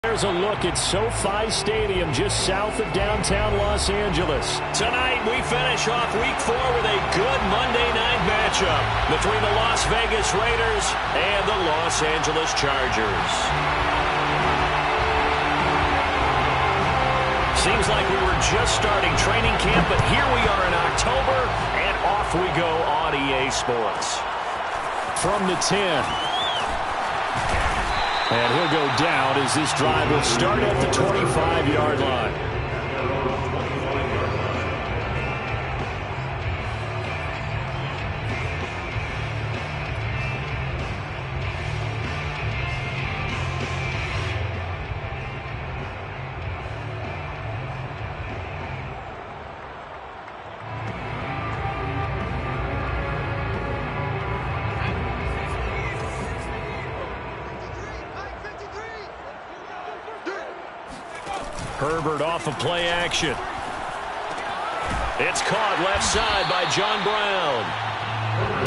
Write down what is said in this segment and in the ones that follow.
There's a look at SoFi Stadium just south of downtown Los Angeles. Tonight we finish off Week 4 with a good Monday night matchup between the Las Vegas Raiders and the Los Angeles Chargers. Seems like we were just starting training camp, but here we are in October, and off we go on EA Sports. From the 10. And he'll go down as this drive will start at the 25-yard line. Herbert off of play action. It's caught left side by John Brown.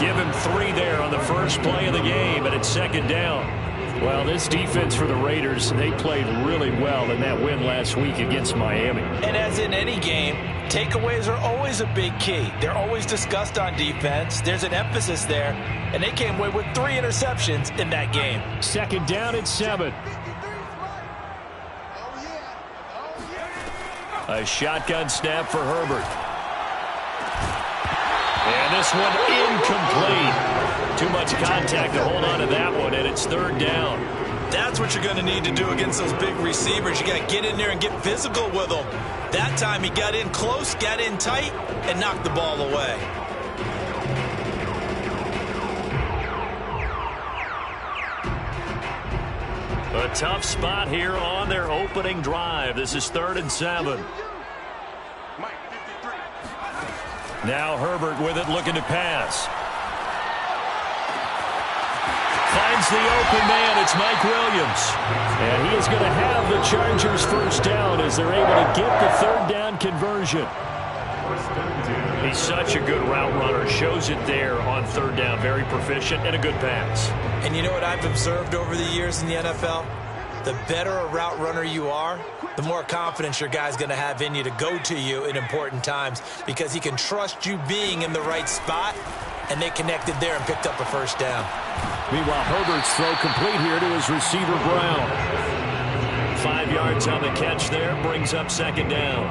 Give him 3 there on the first play of the game, and it's second down. Well, this defense for the Raiders, they played really well in that win last week against Miami. And as in any game, takeaways are always a big key. They're always discussed on defense. There's an emphasis there, and they came away with 3 interceptions in that game. Second down at 7. A shotgun snap for Herbert. And this one incomplete. Too much contact to hold on to that one, and it's third down. That's what you're going to need to do against those big receivers. You got to get in there and get physical with them. That time he got in close, got in tight, and knocked the ball away. A tough spot here on their opening drive. This is 3rd and 7. Now Herbert with it, looking to pass. Finds the open man. It's Mike Williams. And he is going to have the Chargers first down as they're able to get the 3rd down conversion. He's such a good route runner. Shows it there on 3rd down. Very proficient and a good pass. And you know what I've observed over the years in the NFL? The better a route runner you are, the more confidence your guy's going to have in you to go to you in important times because he can trust you being in the right spot, and they connected there and picked up a first down. Meanwhile, Herbert's throw complete here to his receiver, Brown. 5 yards on the catch there, brings up second down.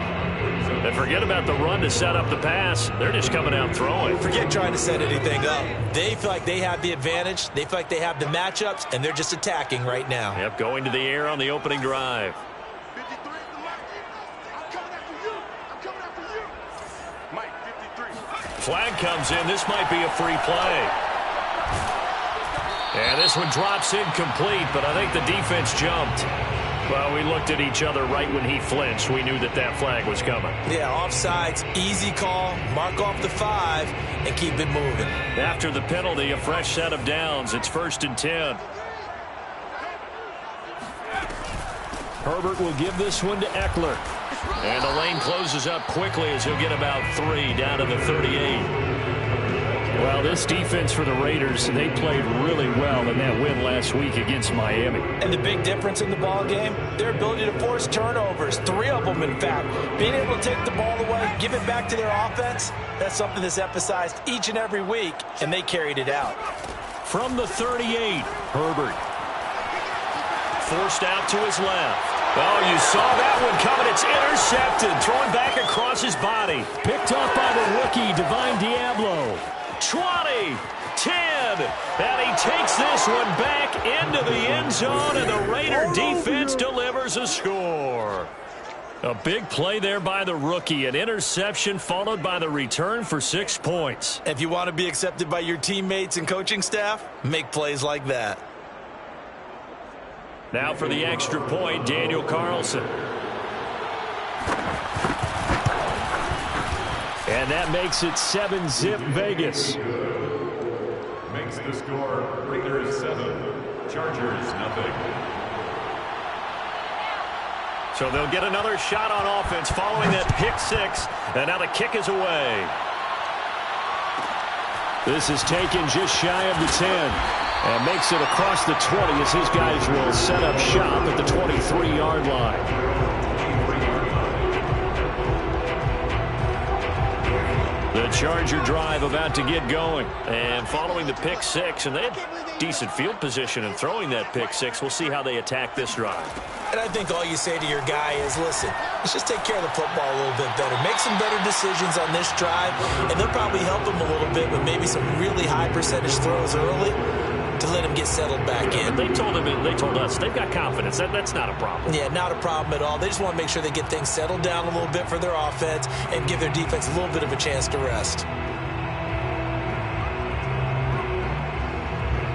And forget about the run to set up the pass. They're just coming out throwing. Forget trying to set anything up. They feel like they have the advantage. They feel like they have the matchups, and they're just attacking right now. Yep, going to the air on the opening drive. Flag comes in. This might be a free play. And this one drops incomplete, but I think the defense jumped. Well, we looked at each other right when he flinched. We knew that that flag was coming. Yeah, offsides, easy call, mark off the 5, and keep it moving. After the penalty, a fresh set of downs. It's 1st and 10. Herbert will give this one to Eckler. And the lane closes up quickly as he'll get about 3 down to the 38. Well, this defense for the Raiders, they played really well in that win last week against Miami. And the big difference in the ball game, their ability to force turnovers, 3 of them, in fact. Being able to take the ball away, give it back to their offense, that's something that's emphasized each and every week, and they carried it out. From the 38, Herbert. Forced out to his left. Oh, you saw that one coming. It's intercepted. Thrown back across his body. Picked up by the rookie, Divine Diablo. 20, 10, and he takes this one back into the end zone, and the Raider defense delivers a score. A big play there by the rookie, an interception followed by the return for 6 points. If you want to be accepted by your teammates and coaching staff, make plays like that. Now for the extra point, Daniel Carlson. And that makes it 7-zip Vegas. Makes the score Raiders 7, Chargers nothing. So they'll get another shot on offense following that pick 6. And now the kick is away. This is taken just shy of the 10. And makes it across the 20 as his guys will set up shop at the 23-yard line. The Charger drive about to get going. And following the pick six, and they had decent field position in throwing that pick six. We'll see how they attack this drive. And I think all you say to your guy is, listen, let's just take care of the football a little bit better. Make some better decisions on this drive, and they'll probably help him a little bit with maybe some really high percentage throws early to let him get settled back in. They told us they've got confidence. That's not a problem. Yeah, not a problem at all. They just want to make sure they get things settled down a little bit for their offense and give their defense a little bit of a chance to rest.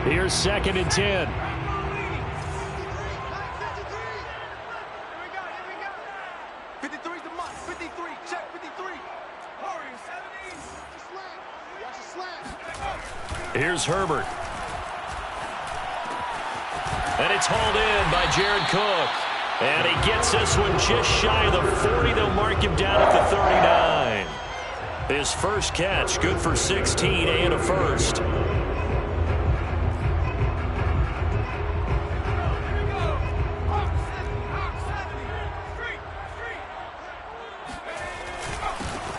Here's 2nd and 10. Here's Herbert. And it's hauled in by Jared Cook. And he gets this one just shy of the 40. They'll mark him down at the 39. His first catch, good for 16 and a first.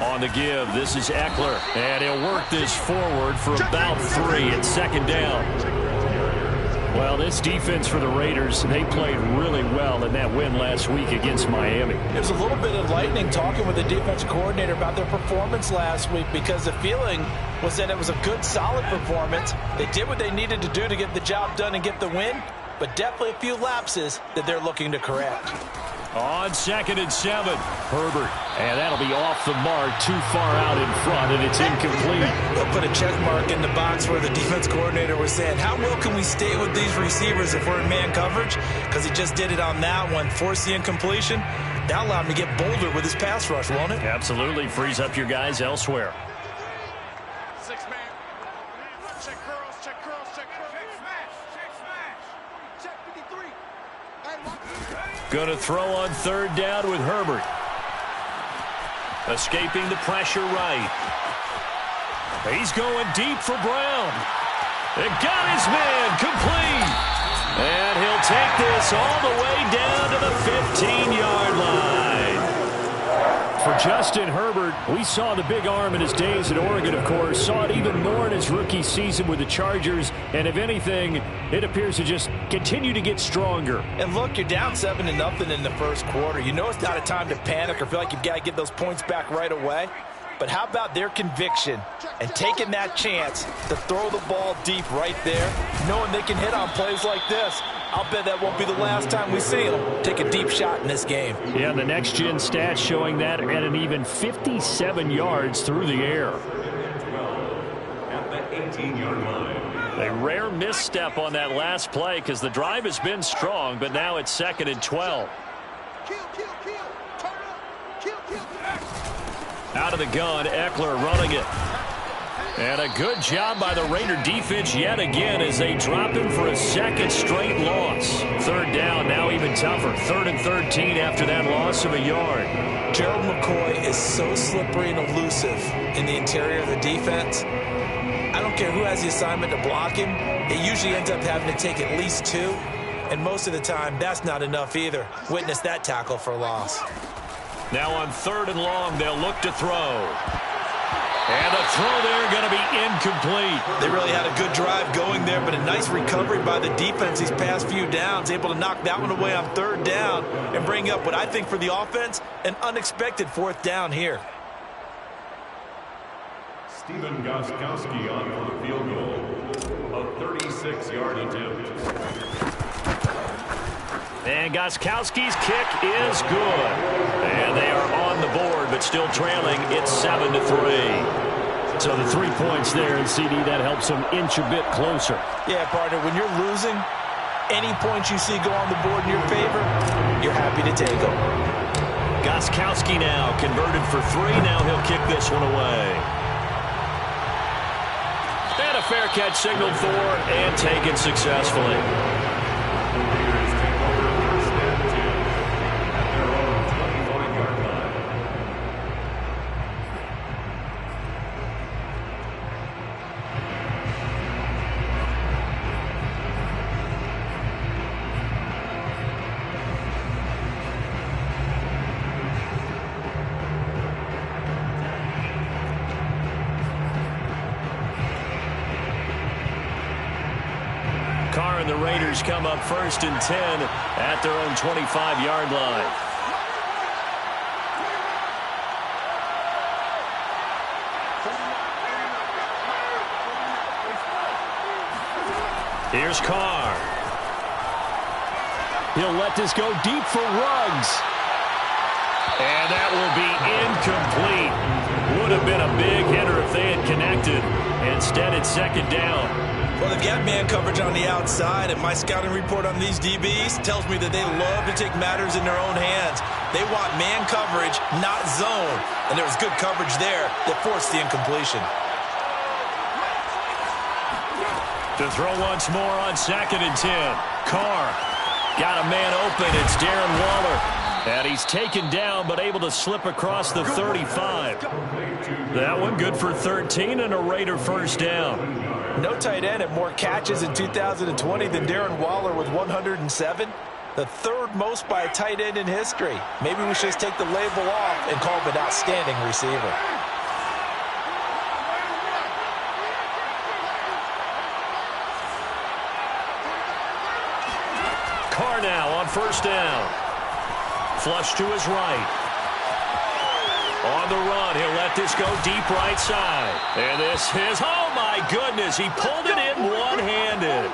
On the give, this is Eckler. And he'll work this forward for about 3 at 2nd down. Well, this defense for the Raiders, they played really well in that win last week against Miami. It was a little bit enlightening talking with the defense coordinator about their performance last week because the feeling was that it was a good, solid performance. They did what they needed to do to get the job done and get the win, but definitely a few lapses that they're looking to correct. On 2nd and 7, Herbert. And that'll be off the mark, too far out in front, and it's incomplete. They'll put a check mark in the box where the defense coordinator was saying, how well can we stay with these receivers if we're in man coverage? Because he just did it on that one, forced the incompletion. That allowed him to get bolder with his pass rush, won't it? Absolutely. Frees up your guys elsewhere. Going to throw on 3rd down with Herbert. Escaping the pressure right. He's going deep for Brown. It got his man complete. And he'll take this all the way down to the 15-yard line. For Justin Herbert, we saw the big arm in his days at Oregon, of course. Saw it even more in his rookie season with the Chargers. And if anything, it appears to just continue to get stronger. And look, you're down 7-0 in the first quarter. You know it's not a time to panic or feel like you've got to get those points back right away. But how about their conviction and taking that chance to throw the ball deep right there, knowing they can hit on plays like this? I'll bet that won't be the last time we see them take a deep shot in this game. Yeah, the next-gen stats showing that at an even 57 yards through the air. At the 18-yard line. A rare misstep on that last play because the drive has been strong, but now it's 2nd and 12. Out of the gun, Eckler running it. And a good job by the Raider defense yet again as they drop him for a 2nd straight loss. 3rd down, now even tougher. 3rd and 13 after that loss of a yard. Gerald McCoy is so slippery and elusive in the interior of the defense. I don't care who has the assignment to block him. It usually ends up having to take at least 2. And most of the time, that's not enough either. Witness that tackle for loss. Now on 3rd and long, they'll look to throw. And the throw there going to be incomplete. They really had a good drive going there, but a nice recovery by the defense these past few downs. Able to knock that one away on 3rd down and bring up what I think for the offense, an unexpected 4th down here. Stephen Gostkowski on for the field goal. A 36-yard attempt. And Gostkowski's kick is good. And they are on the board, but still trailing. It's 7-3. So the 3 points there, and CD, that helps them inch a bit closer. Yeah, partner, when you're losing, any points you see go on the board in your favor, you're happy to take them. Gostkowski now converted for 3. Now he'll kick this one away. And a fair catch signaled for and taken successfully. Raiders come up 1st and 10 at their own 25-yard line. Here's Carr. He'll let this go deep for Ruggs. And that will be incomplete. Would have been a big hitter if they had connected. Instead, it's 2nd down. Well, they've got man coverage on the outside, and my scouting report on these DBs tells me that they love to take matters in their own hands. They want man coverage, not zone. And there was good coverage there that forced the incompletion. To throw once more on 2nd and 10. Carr got a man open. It's Darren Waller. And he's taken down but able to slip across the 35. That one good for 13 and a Raider 1st down. No tight end had more catches in 2020 than Darren Waller with 107. The 3rd most by a tight end in history. Maybe we should just take the label off and call him an outstanding receiver. Carr now on 1st down. Flush to his right. On the run, he'll let this go deep right side. And this is, oh my goodness, he pulled it in one-handed.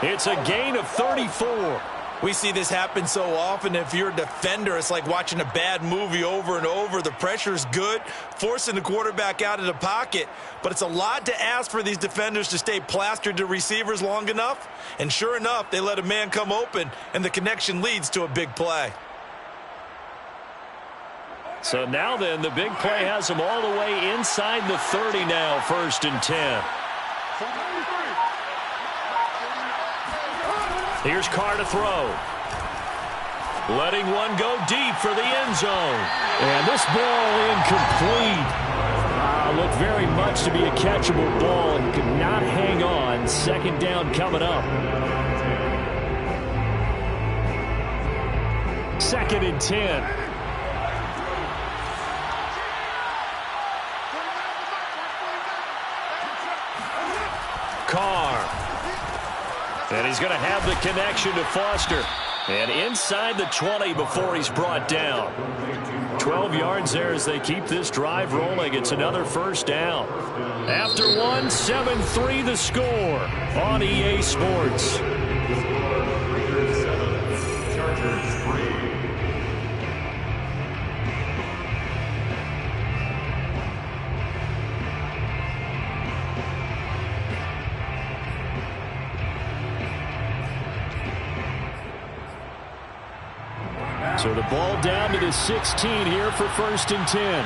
It's a gain of 34. We see this happen so often. If you're a defender, it's like watching a bad movie over and over. The pressure's good, forcing the quarterback out of the pocket. But it's a lot to ask for these defenders to stay plastered to receivers long enough. And sure enough, they let a man come open, and the connection leads to a big play. So now then, the big play has them all the way inside the 30 now, 1st and 10. Here's Carr to throw. Letting one go deep for the end zone. And this ball incomplete. Looked very much to be a catchable ball and could not hang on. 2nd down coming up. 2nd and 10. Carr. And he's going to have the connection to Foster. And inside the 20 before he's brought down. 12 yards there as they keep this drive rolling. It's another 1st down. After one, 7-3 the score on EA Sports. Chargers 3. So the ball down to the 16 here for 1st and 10.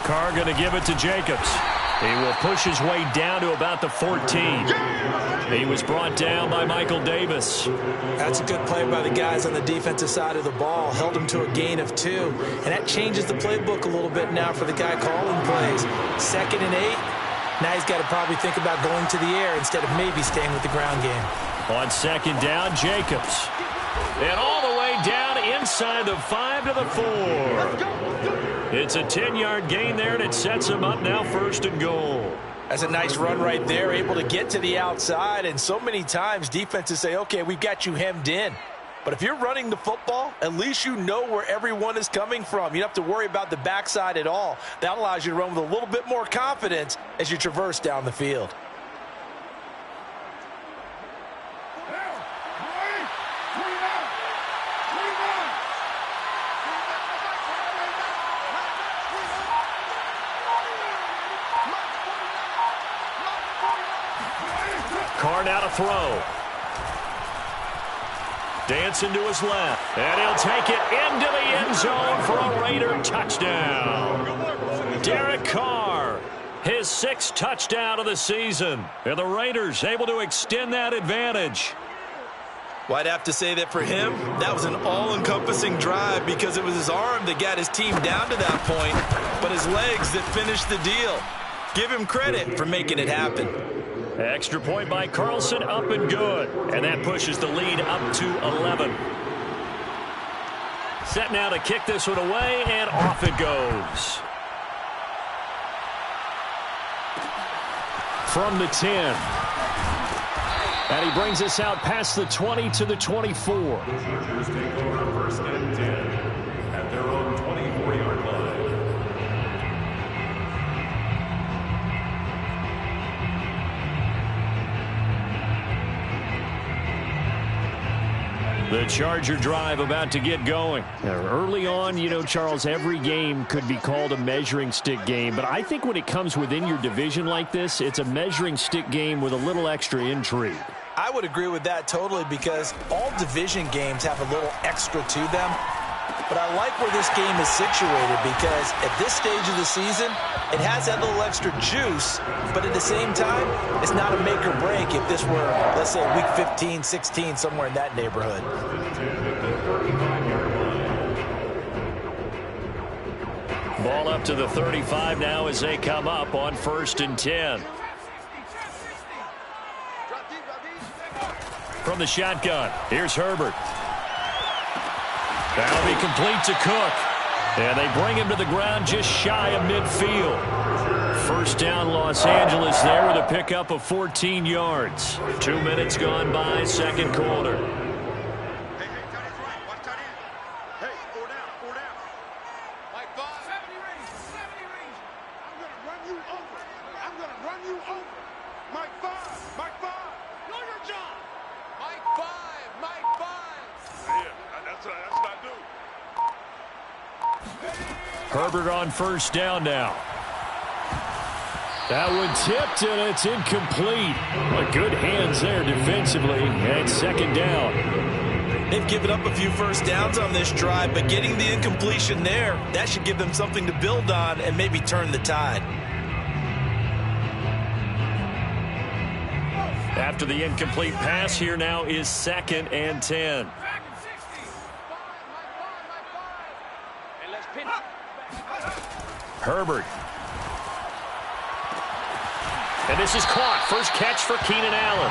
Carr going to give it to Jacobs. He will push his way down to about the 14. He was brought down by Michael Davis. That's a good play by the guys on the defensive side of the ball. Held him to a gain of 2. And that changes the playbook a little bit now for the guy calling plays. 2nd and 8. Now he's got to probably think about going to the air instead of maybe staying with the ground game. On 2nd down, Jacobs. And all the way down inside the 5 to the 4. It's a 10-yard gain there, and it sets him up now 1st and goal. That's a nice run right there, able to get to the outside. And so many times defenses say, okay, we've got you hemmed in. But if you're running the football, at least you know where everyone is coming from. You don't have to worry about the backside at all. That allows you to run with a little bit more confidence as you traverse down the field. Carr now to throw. Dancing to his left. And he'll take it into the end zone for a Raider touchdown. Derek Carr, his 6th touchdown of the season. And the Raiders able to extend that advantage. Well, I'd have to say that for him, that was an all-encompassing drive because it was his arm that got his team down to that point, but his legs that finished the deal. Give him credit for making it happen. Extra point by Carlson, up and good. And that pushes the lead up to 11. Set now to kick this one away, and off it goes. from the 10. And he brings us out past the 20 to the 24. The Chargers take over first and 10 at their own 24-yard line. The Charger drive about to get going. Early on, you know, Charles, every game could be called a measuring stick game. But I think when it comes within your division like this, it's a measuring stick game with a little extra intrigue. I would agree with that totally because all division games have a little extra to them. But I like where this game is situated because at this stage of the season, it has that little extra juice, but at the same time, it's not a make or break if this were, let's say, week 15, 16, somewhere in that neighborhood. Ball up to the 35 now as they come up on first and 10. From the shotgun, here's Herbert. That'll be complete to Cook. And they bring him to the ground just shy of midfield. First down, Los Angeles there with a pickup of 14 yards. 2 minutes gone by, second quarter. Herbert on first down now. That one tipped, and it's incomplete. But good hands there defensively, and second down. They've given up a few first downs on this drive, but getting the incompletion there, that should give them something to build on and maybe turn the tide. After the incomplete pass, here now is second and 10. Herbert. And this is caught. First catch for Keenan Allen.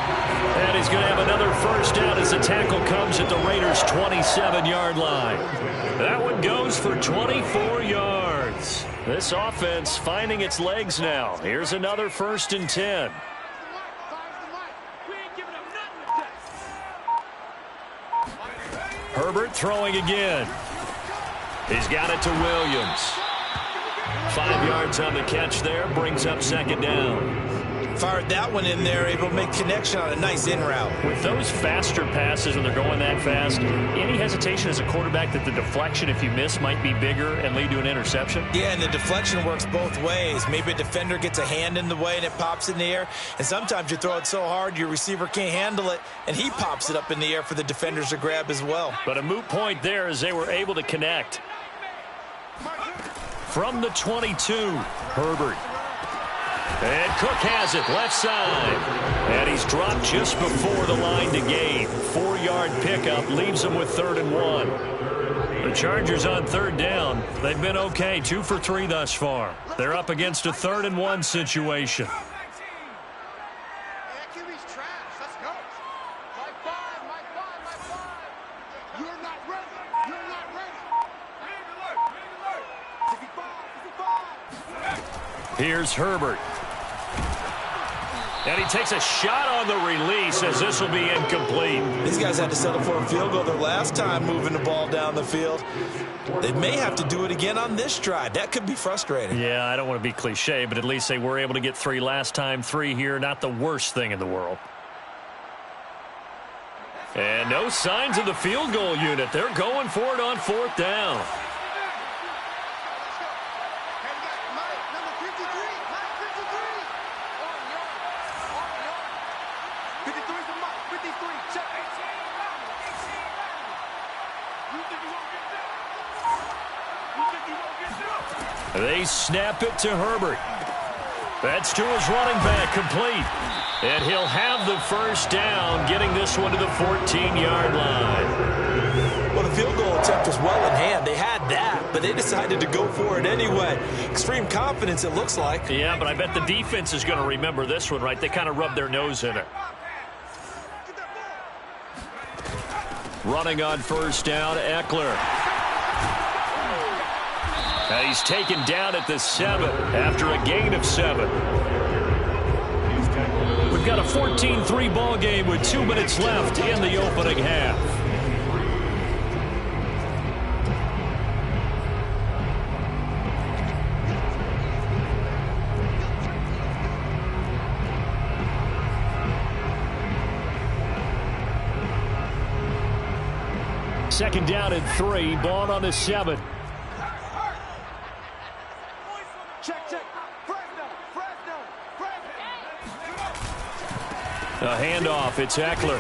And he's going to have another first down as the tackle comes at the Raiders' 27-yard line. That one goes for 24 yards. This offense finding its legs now. Here's another first and 10. Herbert throwing again. He's got it to Williams. 5 yards on the catch there, brings up second down. Fired that one in there, able to make connection on a nice in route. With those faster passes when they're going that fast, any hesitation as a quarterback that the deflection, if you miss, might be bigger and lead to an interception? Yeah, and the deflection works both ways. Maybe a defender gets a hand in the way and it pops in the air, and sometimes you throw it so hard your receiver can't handle it, and he pops it up in the air for the defenders to grab as well. But a moot point there as they were able to connect. From the 22, Herbert. And Cook has it, left side. And he's dropped just before the line to gain. 4-yard pickup leaves him with 3rd and 1. The Chargers on third down. They've been okay, 2 for 3 thus far. They're up against a 3rd and 1 situation. Here's Herbert. And he takes a shot on the release as this will be incomplete. These guys had to settle for a field goal their last time moving the ball down the field. They may have to do it again on this drive. That could be frustrating. Yeah, I don't want to be cliche, but at least they were able to get 3 last time. 3 here, not the worst thing in the world. And no signs of the field goal unit. They're going for it on 4th down. They snap it to Herbert. That's to his running back, complete. And he'll have the first down, getting this one to the 14-yard line. Well, the field goal attempt was well in hand. They had that, but they decided to go for it anyway. Extreme confidence, it looks like. Yeah, but I bet the defense is going to remember this one, right? They kind of rubbed their nose in it. Running on first down, Eckler. And he's taken down at the 7 after a gain of 7. got a 14-3 ball game with 2 minutes left in the opening half. Second down and 3, ball on the 7. A handoff, it's Eckler.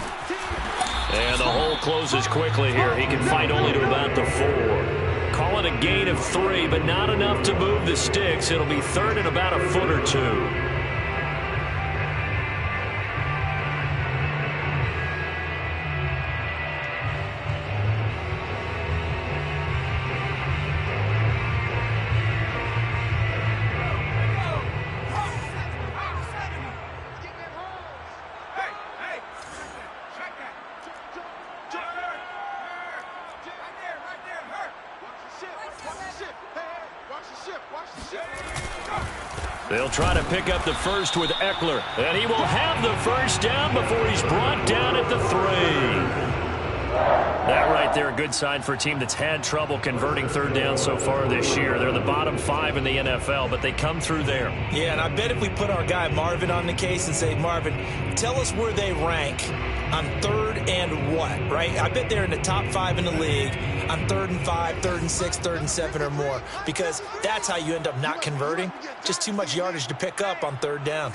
And the hole closes quickly here. He can fight only to about the 4. Call it a gain of 3, but not enough to move the sticks. It'll be third and about a foot or 2. They'll try to pick up the first with Eckler, and he will have the first down before he's brought down at the 3. That right there, a good sign for a team that's had trouble converting third down so far this year. They're the bottom 5 in the NFL, but they come through there. Yeah, and I bet if we put our guy Marvin on the case and say, Marvin, tell us where they rank on third and what, right? I bet they're in the top 5 in the league on 3rd and 5, 3rd and 6, 3rd and 7 or more, because that's how you end up not converting. Just too much yardage to pick up on third down.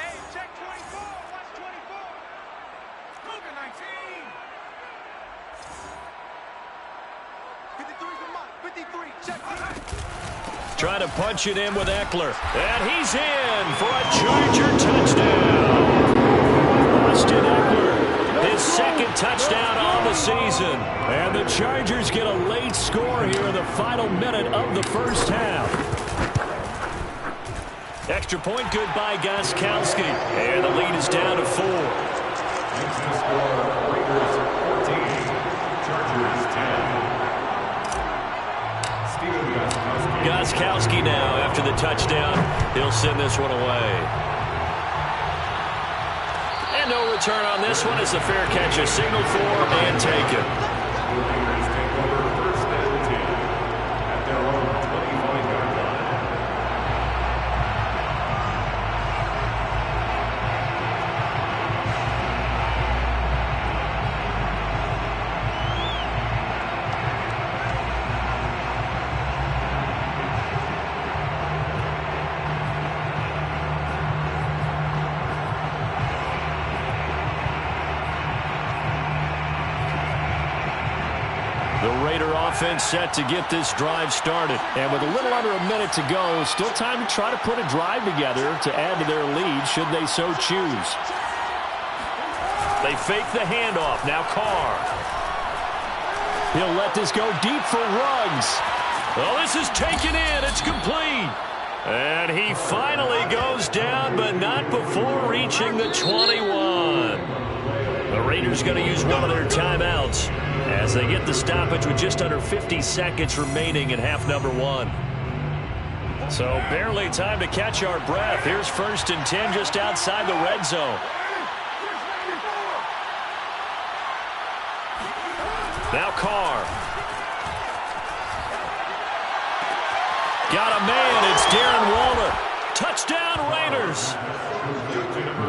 Trying to punch it in with Eckler. And he's in for a Charger touchdown. Austin Eckler, his second touchdown on the season. And the Chargers get a late score here in the final minute of the first half. Extra point good by Gostkowski. And the lead is down to 4. Makes the score Raiders 14, Chargers 10. Gostkowski now after the touchdown. He'll send this one away. And no return on this one as the fair catch is signaled for and taken. The Raiders take over first and 10 at their own 25-yard line. Offense set to get this drive started. And with a little under a minute to go, still time to try to put a drive together to add to their lead should they so choose. They fake the handoff. Now Carr. He'll let this go deep for Ruggs. Oh, this is taken in. It's complete. And he finally goes down, but not before reaching the 21. The Raiders going to use one of their timeouts as they get the stoppage with just under 50 seconds remaining in half number 1. So barely time to catch our breath. Here's 1st and 10 just outside the red zone. Now Carr. Got a man. It's Darren Waller. Touchdown Raiders.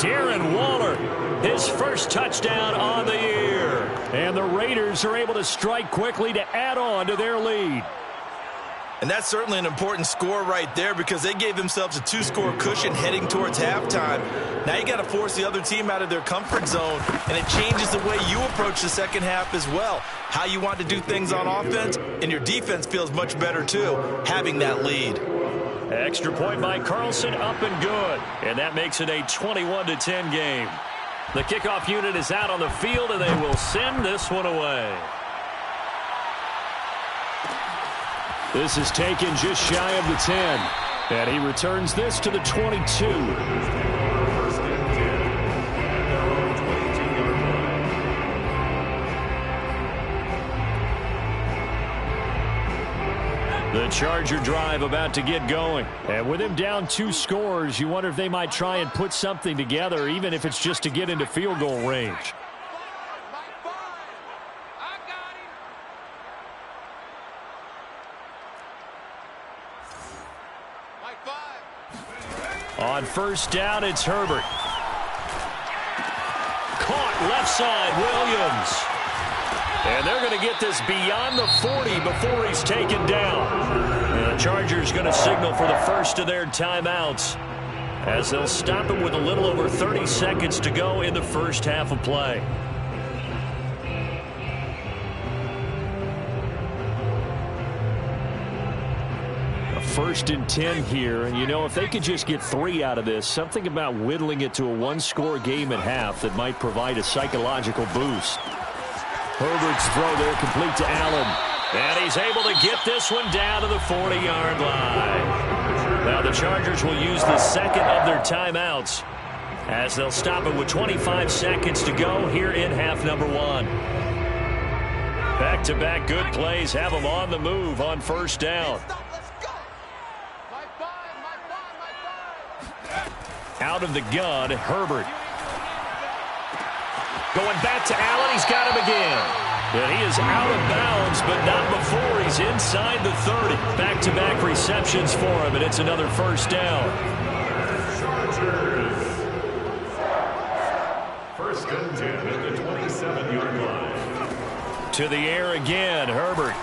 Darren Waller, his first touchdown on the year. And the Raiders are able to strike quickly to add on to their lead. And that's certainly an important score right there because they gave themselves a 2-score cushion heading towards halftime. Now you got to force the other team out of their comfort zone, and it changes the way you approach the second half as well. How you want to do things on offense, and your defense feels much better too, having that lead. Extra point by Carlson, up and good. And that makes it a 21-10 game. The kickoff unit is out on the field, and they will send this one away. This is taken just shy of the 10. And he returns this to the 22. The The Charger drive about to get going. And with him down 2 scores, you wonder if they might try and put something together, even if it's just to get into field goal range. On first down, it's Herbert. Caught left side, Williams. And they're going to get this beyond the 40 before he's taken down. And the Chargers going to signal for the first of their timeouts, as they'll stop him with a little over 30 seconds to go in the first half of play. First and 10 here, and you know, if they could just get 3 out of this, something about whittling it to a 1-score game at half that might provide a psychological boost. Herbert's throw there complete to Allen, and he's able to get this one down to the 40-yard line. Now the Chargers will use the second of their timeouts, as they'll stop it with 25 seconds to go here in half number 1. Back-to-back good plays have them on the move on first down. Out of the gun, Herbert. Going back to Allen, he's got him again. And he is out of bounds, but not before he's inside the 30. Back-to-back receptions for him, and it's another first down. Chargers. First and 10 at the 27-yard line. To the air again, Herbert.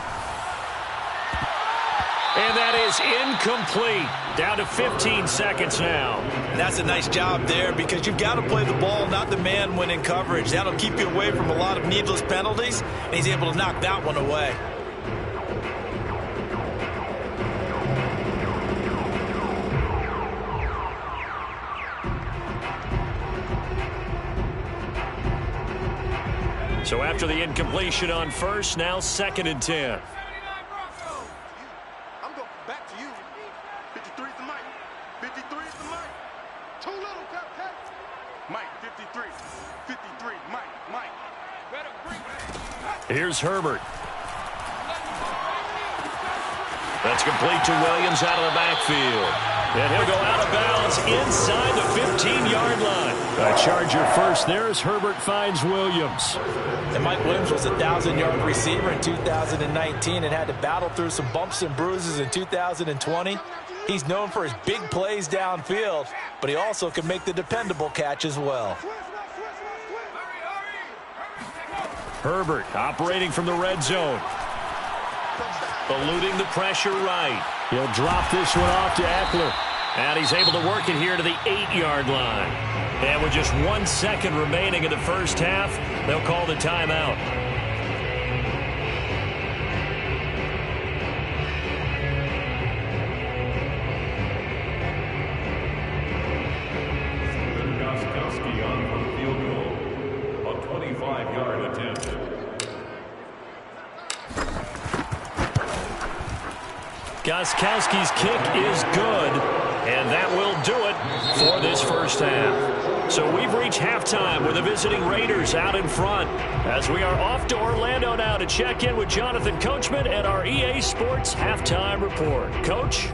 And that is incomplete. Down to 15 seconds now. That's a nice job there, because you've got to play the ball, not the man when in coverage. That'll keep you away from a lot of needless penalties, and he's able to knock that one away. So after the incompletion on first, now second and 10. Here's Herbert. That's complete to Williams out of the backfield. And he'll go out of bounds inside the 15-yard line. A Charger first there as Herbert finds Williams. And Mike Williams was a 1,000-yard receiver in 2019 and had to battle through some bumps and bruises in 2020. He's known for his big plays downfield, but he also can make the dependable catch as well. Herbert operating from the red zone. Eluding the pressure right. He'll drop this one off to Eckler. And he's able to work it here to the 8-yard line. And with just 1 second remaining in the first half, they'll call the timeout. On for the field goal. A 25-yard attempt. Gostkowski's kick is good, and that will do it for this first half. So we've reached halftime with the visiting Raiders out in front, as we are off to Orlando now to check in with Jonathan Coachman and our EA Sports Halftime Report. Coach?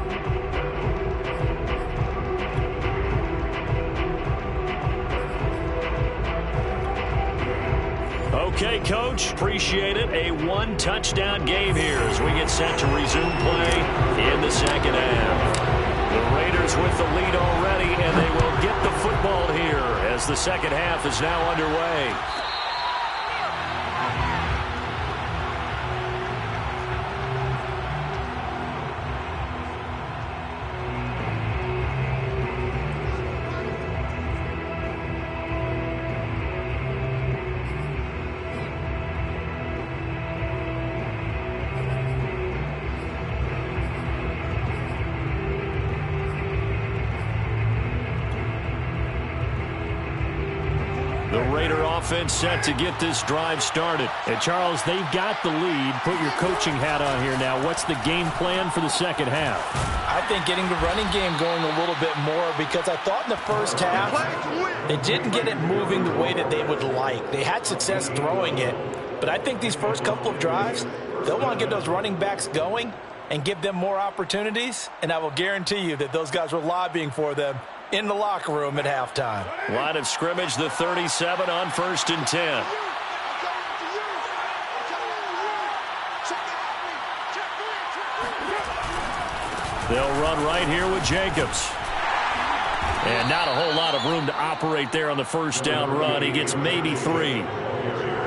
Okay, Coach, appreciate it. A 1-touchdown game here as we get set to resume play in the second half. The Raiders with the lead already, and they will get the football here as the second half is now underway. The Raider offense set to get this drive started. And Charles, they've got the lead. Put your coaching hat on here now. What's the game plan for the second half? I think getting the running game going a little bit more, because I thought in the first half they didn't get it moving the way that they would like. They had success throwing it, but I think these first couple of drives, they'll want to get those running backs going and give them more opportunities, and I will guarantee you that those guys were lobbying for them in the locker room at halftime. Line of scrimmage, the 37 on 1st and 10. They'll run right here with Jacobs. And not a whole lot of room to operate there on the first down run. He gets maybe 3.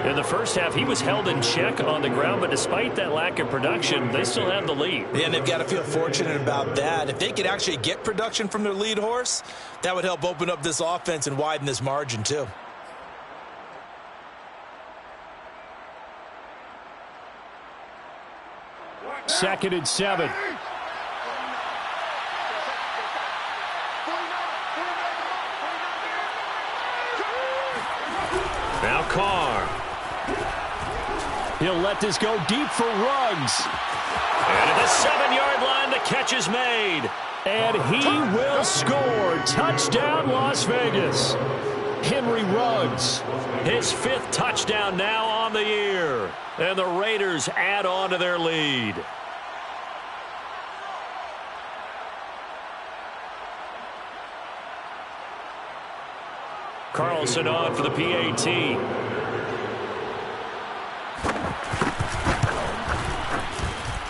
In the first half, he was held in check on the ground, but despite that lack of production, they still have the lead. Yeah, and they've got to feel fortunate about that. If they could actually get production from their lead horse, that would help open up this offense and widen this margin too. Second and 7. Now Carr. He'll let this go deep for Ruggs. And at the 7-yard line, the catch is made. And he will score. Touchdown, Las Vegas. Henry Ruggs. His 5th touchdown now on the year. And the Raiders add on to their lead. Carlson on for the PAT.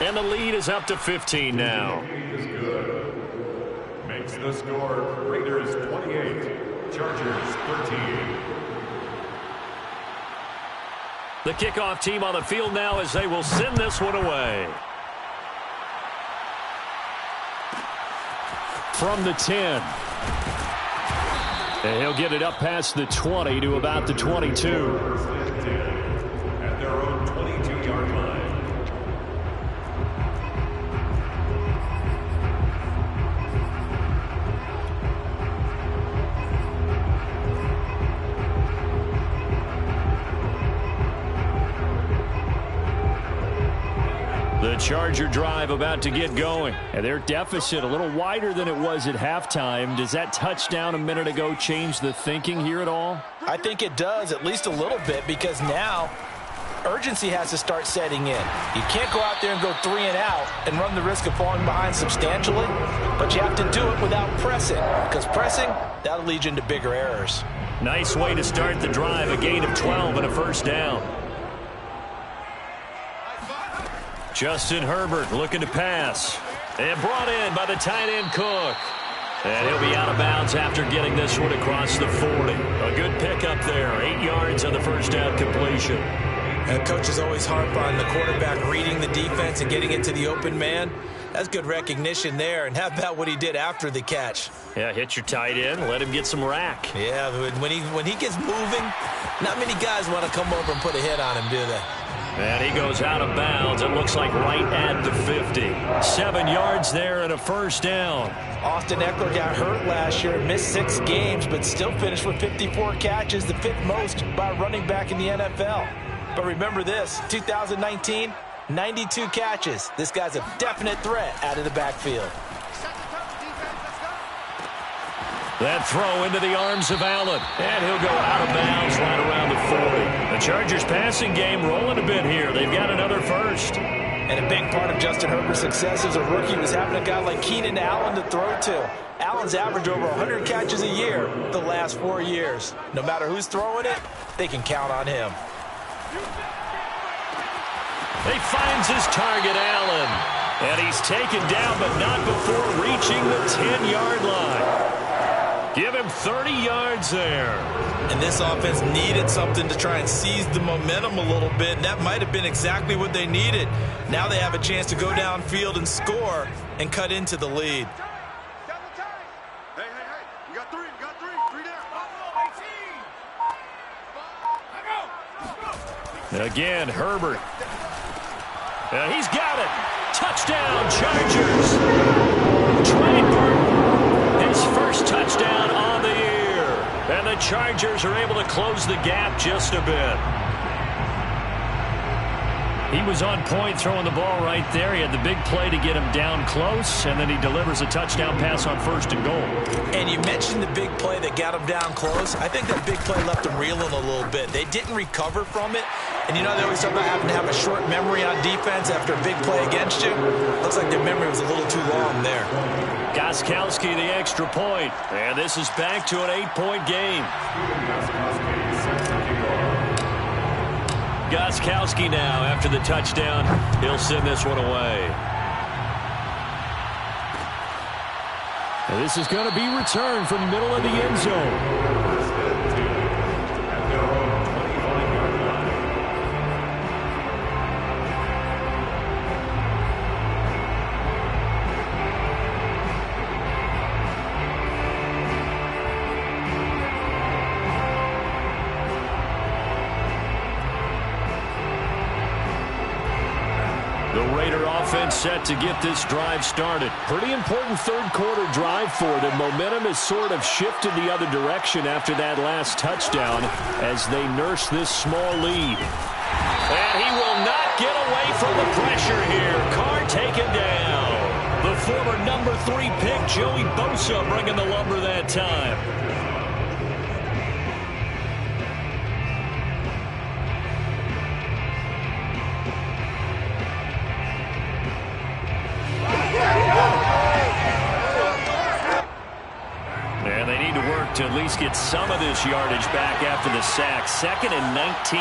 And the lead is up to 15 now. Is good. Makes the score Raiders 28, Chargers 13. The kickoff team on the field now as they will send this one away. From the 10. And he'll get it up past the 20 to about the 22. At their own 22-yard line. The Charger drive about to get going. And their deficit a little wider than it was at halftime. Does that touchdown a minute ago change the thinking here at all? I think it does, at least a little bit, because now urgency has to start setting in. You can't go out there and go 3 and out and run the risk of falling behind substantially, but you have to do it without pressing, because pressing, that'll lead you into bigger errors. Nice way to start the drive, a gain of 12 and a first down. Justin Herbert looking to pass. And brought in by the tight end Cook. And he'll be out of bounds after getting this one across the 40. A good pickup there. 8 yards on the first down completion. And coaches always harp on the quarterback reading the defense and getting it to the open man. That's good recognition there. And how about what he did after the catch? Yeah, hit your tight end. Let him get some rack. Yeah, when he gets moving, not many guys want to come over and put a hit on him, do they? And he goes out of bounds. It looks like right at the 50. 7 yards there and a first down. Austin Eckler got hurt last year, missed 6 games, but still finished with 54 catches, the 5th most by a running back in the NFL. But remember this, 2019, 92 catches. This guy's a definite threat out of the backfield. That throw into the arms of Allen. And he'll go out of bounds right around the 40. The Chargers passing game rolling a bit here. They've got another first. And a big part of Justin Herbert's success as a rookie was having a guy like Keenan Allen to throw to. Allen's averaged over 100 catches a year the last 4 years. No matter who's throwing it, they can count on him. He finds his target, Allen. And he's taken down, but not before reaching the 10-yard line. Give him 30 yards there. And this offense needed something to try and seize the momentum a little bit, and that might have been exactly what they needed. Now they have a chance to go downfield and score and cut into the lead. Hey, you got three down. Again, Herbert. He's got it. Touchdown, Chargers. Trey Burton. His first touchdown on the year. And the Chargers are able to close the gap just a bit. He was on point throwing the ball right there. He had the big play to get him down close, and then he delivers a touchdown pass on 1st and goal. And you mentioned the big play that got him down close. I think that big play left him reeling a little bit. They didn't recover from it, And you know they always talk about having to have a short memory on defense after a big play against you? Looks like their memory was a little too long there. Gostkowski the extra point. And this is back to an 8-point game. Gostkowski now after the touchdown. He'll send this one away. And this is going to be returned from the middle of the end zone. Offense set to get this drive started. Pretty important third-quarter drive for them. Momentum has sort of shifted the other direction after that last touchdown as they nurse this small lead. And he will not get away from the pressure here. Carr taken down. The former number 3 pick, Joey Bosa, bringing the lumber that time. To at least get some of this yardage back after the sack. 2nd and 19.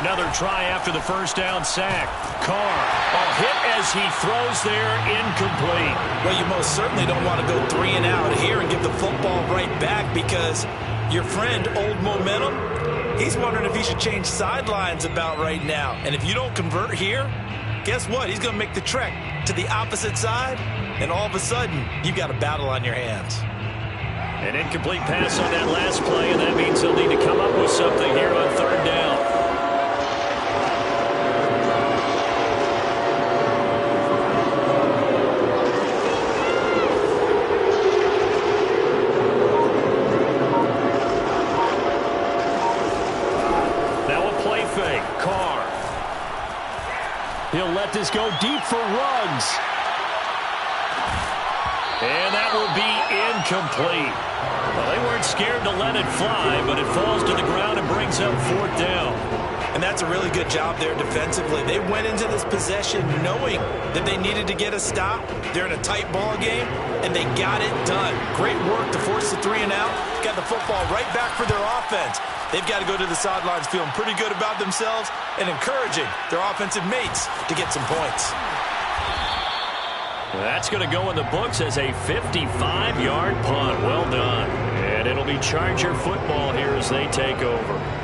Another try after the first down sack. Carr, a hit as he throws there, incomplete. Well, you most certainly don't want to go 3 and out here and give the football right back because your friend, Old Momentum, he's wondering if he should change sidelines about right now. And if you don't convert here, guess what? He's going to make the trek to the opposite side, and all of a sudden, you've got a battle on your hands. An incomplete pass on that last play, and that means he'll need to come up with something here on 3rd down. He'll let this go deep for Ruggs. And that will be incomplete. Well, they weren't scared to let it fly, but it falls to the ground and brings up 4th down. And that's a really good job there defensively. They went into this possession knowing that they needed to get a stop. They're in a tight ball game, and they got it done. Great work to force the 3 and out. Got the football right back for their offense. They've got to go to the sidelines feeling pretty good about themselves and encouraging their offensive mates to get some points. That's going to go in the books as a 55-yard punt. Well done. And it'll be Charger football here as they take over.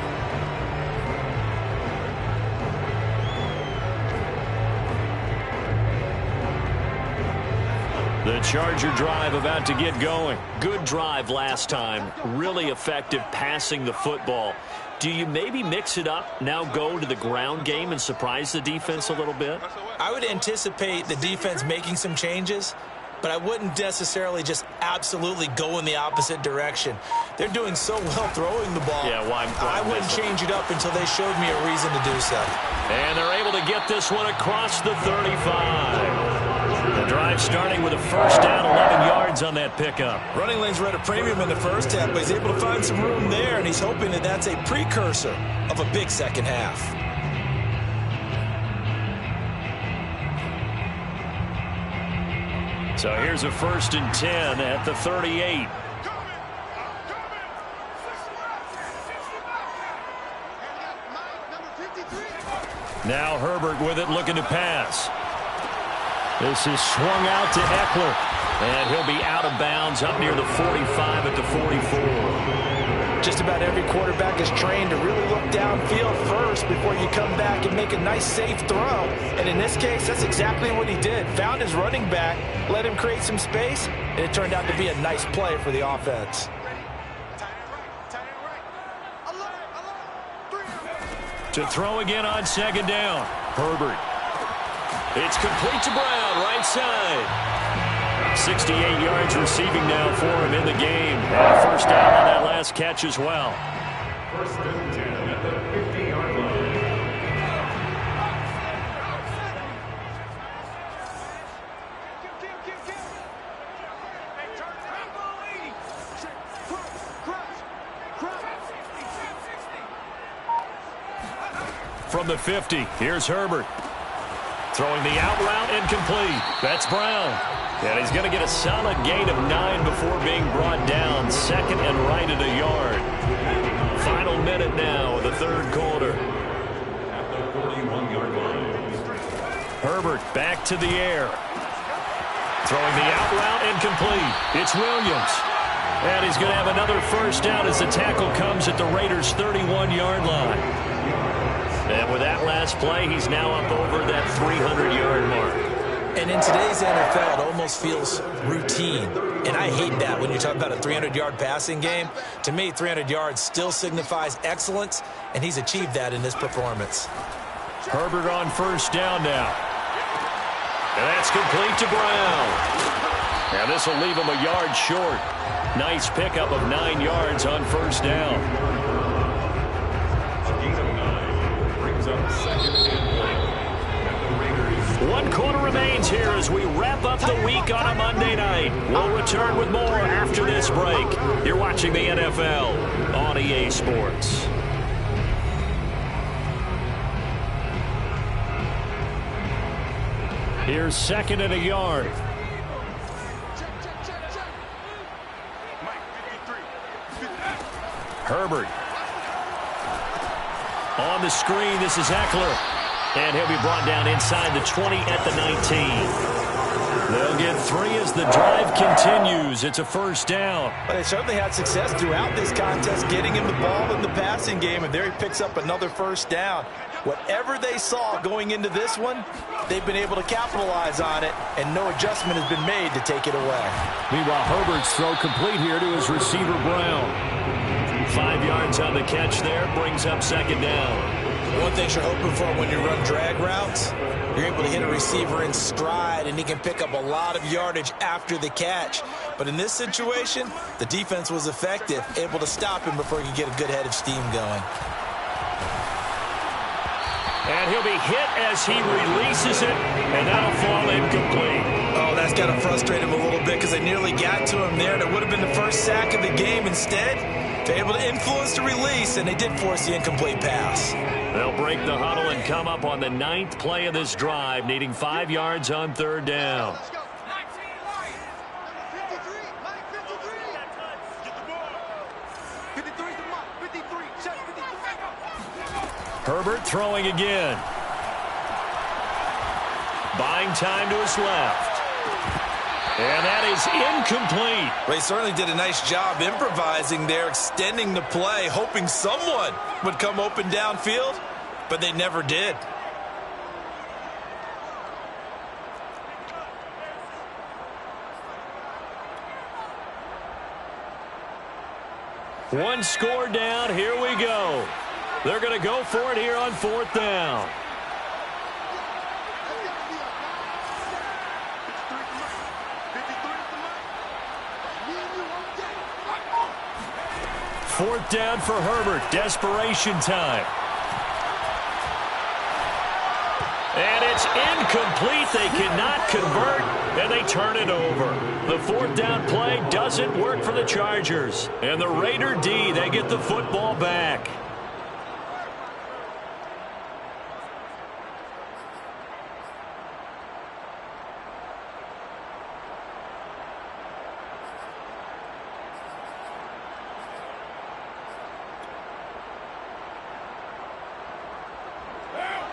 The Charger drive about to get going. Good drive last time. Really effective passing the football. Do you maybe mix it up, now go to the ground game and surprise the defense a little bit? I would anticipate the defense making some changes, but I wouldn't necessarily just absolutely go in the opposite direction. They're doing so well throwing the ball. Yeah, I wouldn't change it up until they showed me a reason to do so. And they're able to get this one across the 35. The drive starting with a first down, 11 yards on that pickup. Running lanes were at a premium in the first half, but he's able to find some room there, and he's hoping that that's a precursor of a big second half. So here's a 1st and 10 at the 38. Now Herbert with it, looking to pass. This is swung out to Eckler, and he'll be out of bounds up near the 45 at the 44. Just about every quarterback is trained to really look downfield first before you come back and make a nice, safe throw. And in this case, that's exactly what he did. Found his running back, let him create some space, and it turned out to be a nice play for the offense. To throw again on 2nd down. Herbert. It's complete to Brown, right side. 68 yards receiving now for him in the game. And a first down on that last catch as well. 1st and 10 at the 50-yard line. from the 50. Here's Herbert. Throwing the out route incomplete. That's Brown. And he's going to get a solid gain of 9 before being brought down. Second and right at a yard. Final minute now of the third quarter. At the 41-yard line. Herbert back to the air. Throwing the out route incomplete. It's Williams. And he's going to have another first down as the tackle comes at the Raiders' 31-yard line. And with that last play, he's now up over that 300-yard mark. And in today's NFL, it almost feels routine. And I hate that when you talk about a 300-yard passing game. To me, 300 yards still signifies excellence, and he's achieved that in this performance. Herbert on first down now. And that's complete to Brown. And this will leave him a yard short. Nice pickup of 9 yards on first down. A gain of 9 brings up second and 1. At the Raiders. 1 quarter remains here as we wrap up the week on a Monday night. We'll return with more after this break. You're watching the NFL on EA Sports. Here's second and a yard. Herbert. On the screen, this is Eckler. And he'll be brought down inside the 20 at the 19. They'll get 3 as the drive continues. It's a first down. But they certainly had success throughout this contest getting him the ball in the passing game, and there he picks up another first down. Whatever they saw going into this one, they've been able to capitalize on it, and no adjustment has been made to take it away. Meanwhile, Herbert's throw complete here to his receiver, Brown. 5 yards on the catch there, brings up second down. One thing you're hoping for when you run drag routes, you're able to hit a receiver in stride, and he can pick up a lot of yardage after the catch. But in this situation, the defense was effective, able to stop him before he could get a good head of steam going. And he'll be hit as he releases it, and that'll fall incomplete. Oh, that's got to frustrate him a little bit because they nearly got to him there, and it would have been the first sack of the game. Instead, they're able to influence the release, and they did force the incomplete pass. They'll break the huddle and come up on the 9th play of this drive, needing 5 yards on third down. Herbert throwing again. Buying time to his left. And that is incomplete. Well, he certainly did a nice job improvising there, extending the play, hoping someone would come open downfield, but they never did. One score down. Here we go. They're going to go for it here on fourth down. Fourth down for Herbert. Desperation time. And it's incomplete. They cannot convert, and they turn it over. The fourth down play doesn't work for the Chargers. And the Raider D, they get the football back.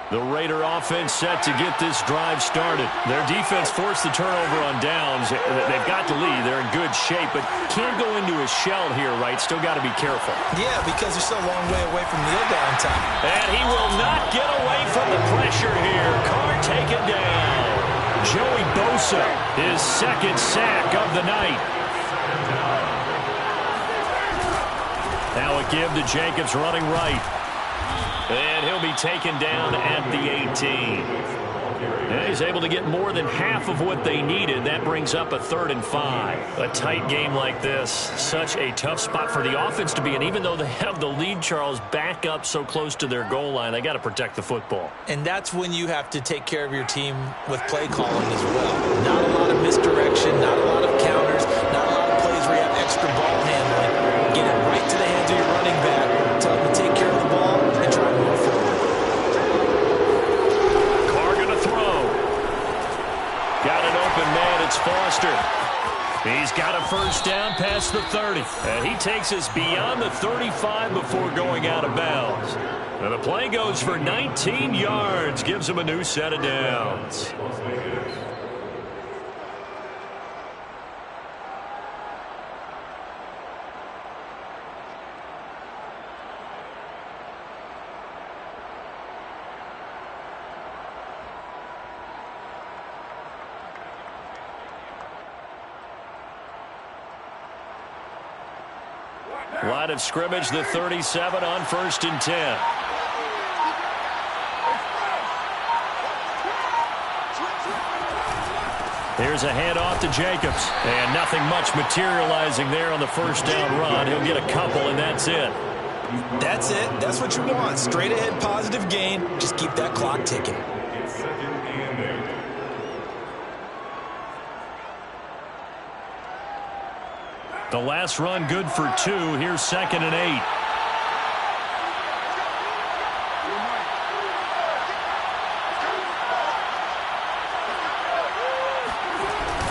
The Raider offense set to get this drive started. Their defense forced the turnover on downs. They've got the lead. They're in good shape, but can't go into a shell here, right? Still got to be careful. Yeah, because they're still a long way away from kneel down time. And he will not get away from the pressure here. Carr taken down. Joey Bosa, his second sack of the night. Now a give to Jacobs running right. And he'll be taken down at the 18. And he's able to get more than half of what they needed. That brings up a 3rd and 5. A tight game like this, such a tough spot for the offense to be in. Even though they have the lead, Charles, back up so close to their goal line, they got to protect the football. And that's when you have to take care of your team with play calling as well. Not a lot of misdirection, not a lot of counters, not a lot of plays where you have extra ball handling. Get it right to the hands of your running back. Tell them to take care of the ball and try to move forward. open man. It's Foster. He's got a first down past the 30. And he takes us beyond the 35 before going out of bounds. And the play goes for 19 yards. Gives him a new set of downs. Line of scrimmage, the 37 on 1st and 10. Here's a handoff to Jacobs. And nothing much materializing there on the first down run. He'll get a couple, and that's it. That's it. That's what you want. Straight ahead positive gain. Just keep that clock ticking. It's 2nd and 8. The last run good for 2. Here's 2nd and 8.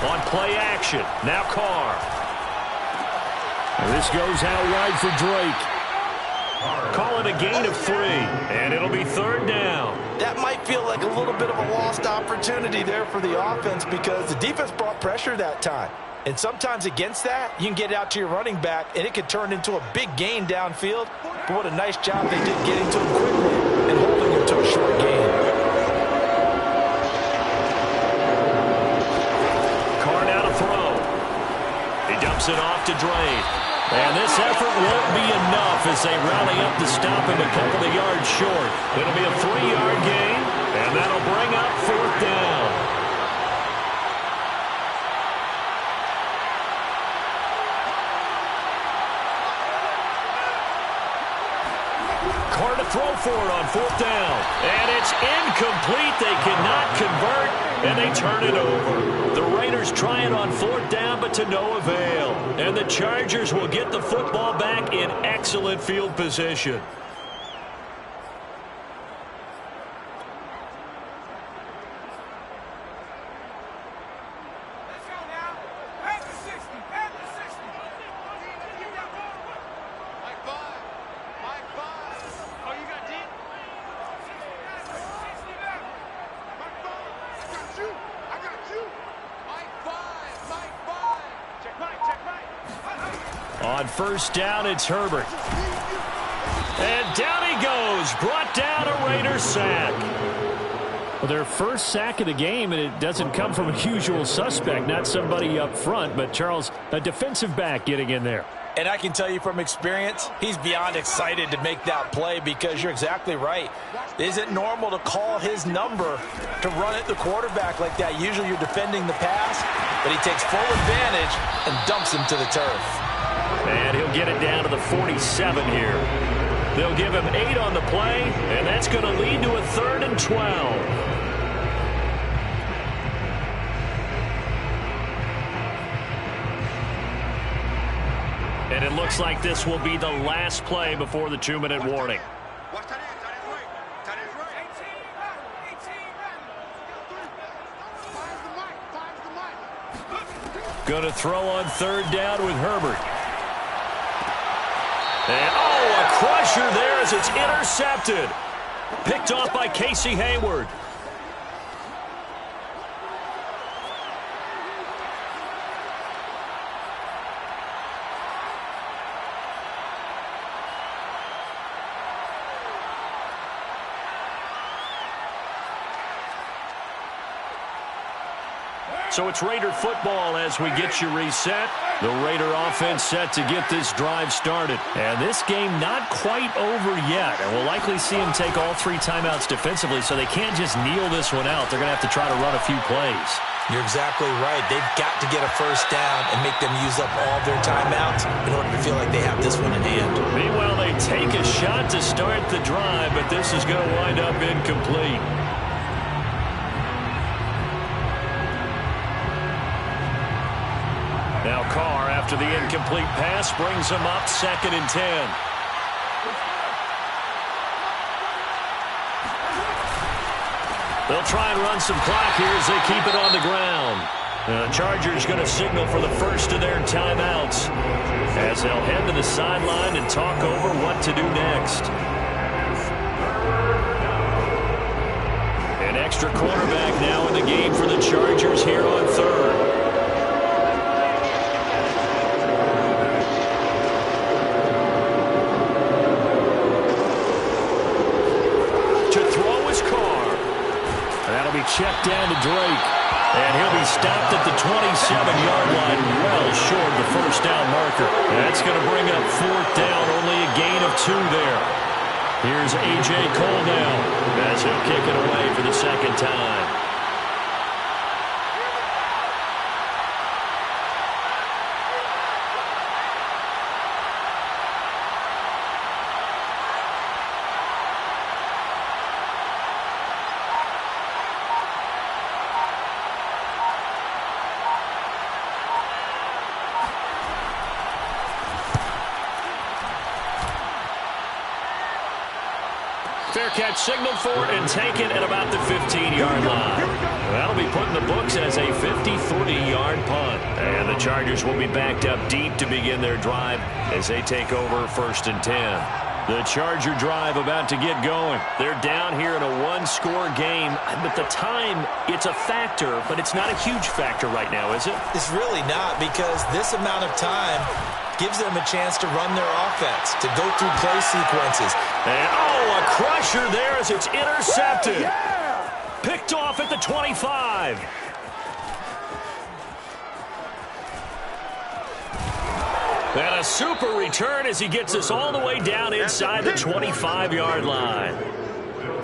On play action. Now Carr. And this goes out wide for Drake. Call it a gain of 3. And it'll be 3rd down. That might feel like a little bit of a lost opportunity there for the offense because the defense brought pressure that time. And sometimes against that, you can get out to your running back, and it could turn into a big gain downfield. But what a nice job they did getting to him quickly and holding him to a short gain. Carr now to throw. He dumps it off to Drake. And this effort won't be enough as they rally up to stop him a couple of yards short. It'll be a 3-yard gain, and that'll bring up 4th down. Carr to throw for it on 4th down. And it's incomplete. They cannot convert, and they turn it over. The Raiders try it on 4th down, but to no avail. And the Chargers will get the football back in excellent field position. On 1st down, it's Herbert. And down he goes. Brought down a Raider sack. Well, their first sack of the game, and it doesn't come from a usual suspect, not somebody up front, but Charles, a defensive back getting in there. And I can tell you from experience, he's beyond excited to make that play because you're exactly right. It isn't normal to call his number to run at the quarterback like that. Usually you're defending the pass, but he takes full advantage and dumps him to the turf. And he'll get it down to the 47 here. They'll give him 8 on the play, and that's going to lead to a 3rd and 12. And it looks like this will be the last play before the 2-minute warning. Going to throw on 3rd down with Herbert. And, a crusher there as it's intercepted. Picked off by Casey Hayward. So it's Raider football as we get you reset. The Raider offense set to get this drive started. And this game not quite over yet. And we'll likely see them take all 3 timeouts defensively, so they can't just kneel this one out. They're going to have to try to run a few plays. You're exactly right. They've got to get a first down and make them use up all their timeouts in order to feel like they have this one in hand. Meanwhile, they take a shot to start the drive, but this is going to wind up incomplete. Now Carr, after the incomplete pass, brings him up 2nd and 10. They'll try and run some clock here as they keep it on the ground. The Chargers going to signal for the first of their timeouts as they'll head to the sideline and talk over what to do next. An extra cornerback now in the game for the Chargers here on third. To throw is Carr. That'll be checked down to Drake. And he'll be stopped at the 27-yard line, well short of the first down marker. That's going to bring up fourth down, only a gain of 2 there. Here's A.J. Cole now as he'll kick it away for the second time. Fair catch signaled for and taken at about the 15-yard line. That'll be put in the books as a 53-yard punt. And the Chargers will be backed up deep to begin their drive as they take over 1st and 10. The Charger drive about to get going. They're down here in a one-score game. But the time, it's a factor, but it's not a huge factor right now, is it? It's really not, because this amount of time gives them a chance to run their offense, to go through play sequences. And, a crusher there as it's intercepted. Picked off at the 25. And a super return as he gets us all the way down inside the 25-yard line.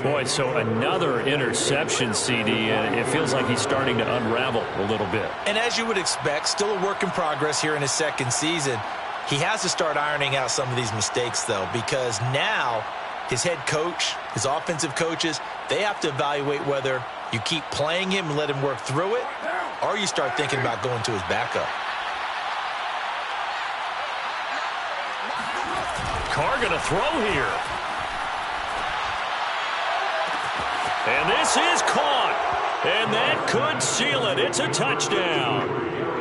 Boy, so another interception, CD, and it feels like he's starting to unravel a little bit. And as you would expect, still a work in progress here in his second season. He has to start ironing out some of these mistakes, though, because now his head coach, his offensive coaches, they have to evaluate whether you keep playing him and let him work through it, or you start thinking about going to his backup. Carr going to throw here. And this is caught. And that could seal it. It's a touchdown.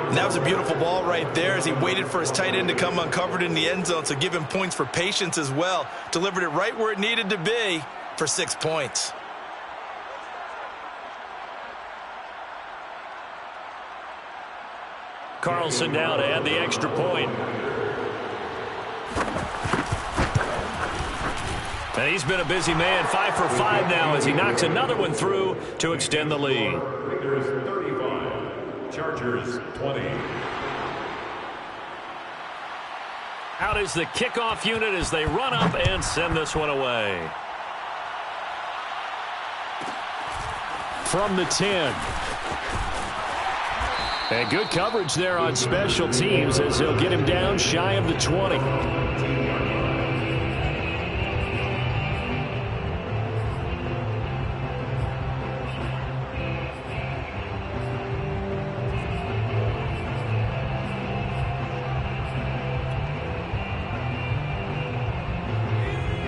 And that was a beautiful ball right there as he waited for his tight end to come uncovered in the end zone, so give him points for patience as well. Delivered it right where it needed to be for 6 points. Carlson now to add the extra point. And he's been a busy man, 5 for 5 now as he knocks another one through to extend the lead. Raiders 35, Chargers 20. Out is the kickoff unit as they run up and send this one away. From the 10. And good coverage there on special teams as they'll get him down shy of the 20.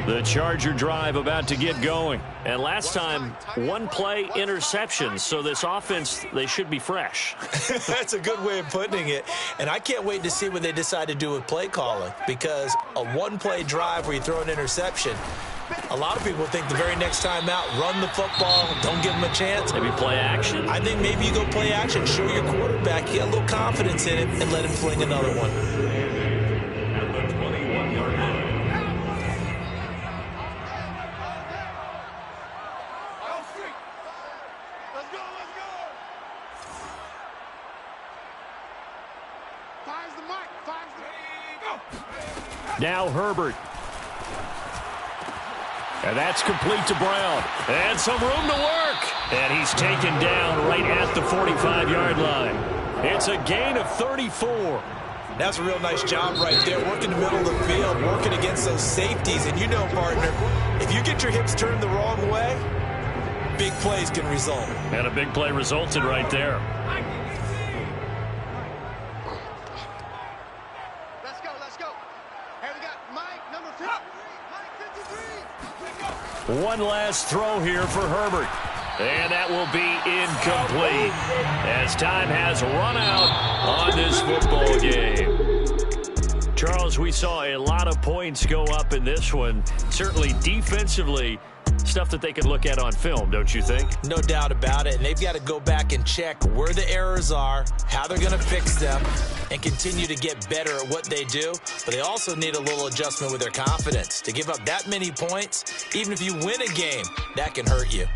The Charger drive about to get going. And last time, one play interception. So this offense, they should be fresh. That's a good way of putting it. And I can't wait to see what they decide to do with play calling, because a one-play drive where you throw an interception, a lot of people think the very next time out, run the football, don't give them a chance. Maybe play action? I think maybe you go play action, show your quarterback, get a little confidence in it, and let him fling another one. At the 21-yard line. Now Herbert. And that's complete to Brown. And some room to work. And he's taken down right at the 45-yard line. It's a gain of 34. That's a real nice job right there, working the middle of the field, working against those safeties. And you know, partner, if you get your hips turned the wrong way, big plays can result. And a big play resulted right there. One last throw here for Herbert. And that will be incomplete as time has run out on this football game. Charles, we saw a lot of points go up in this one. Certainly defensively, stuff that they could look at on film, don't you think? No doubt about it. And they've got to go back and check where the errors are, how they're going to fix them, and continue to get better at what they do. But they also need a little adjustment with their confidence. To give up that many points, even if you win a game, that can hurt you.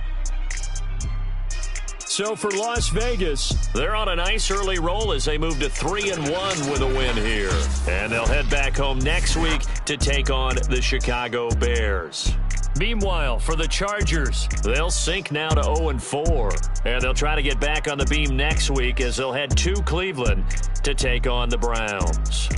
So for Las Vegas, they're on a nice early roll as they move to 3-1 with a win here. And they'll head back home next week to take on the Chicago Bears. Meanwhile, for the Chargers, they'll sink now to 0-4. And they'll try to get back on the beam next week as they'll head to Cleveland to take on the Browns.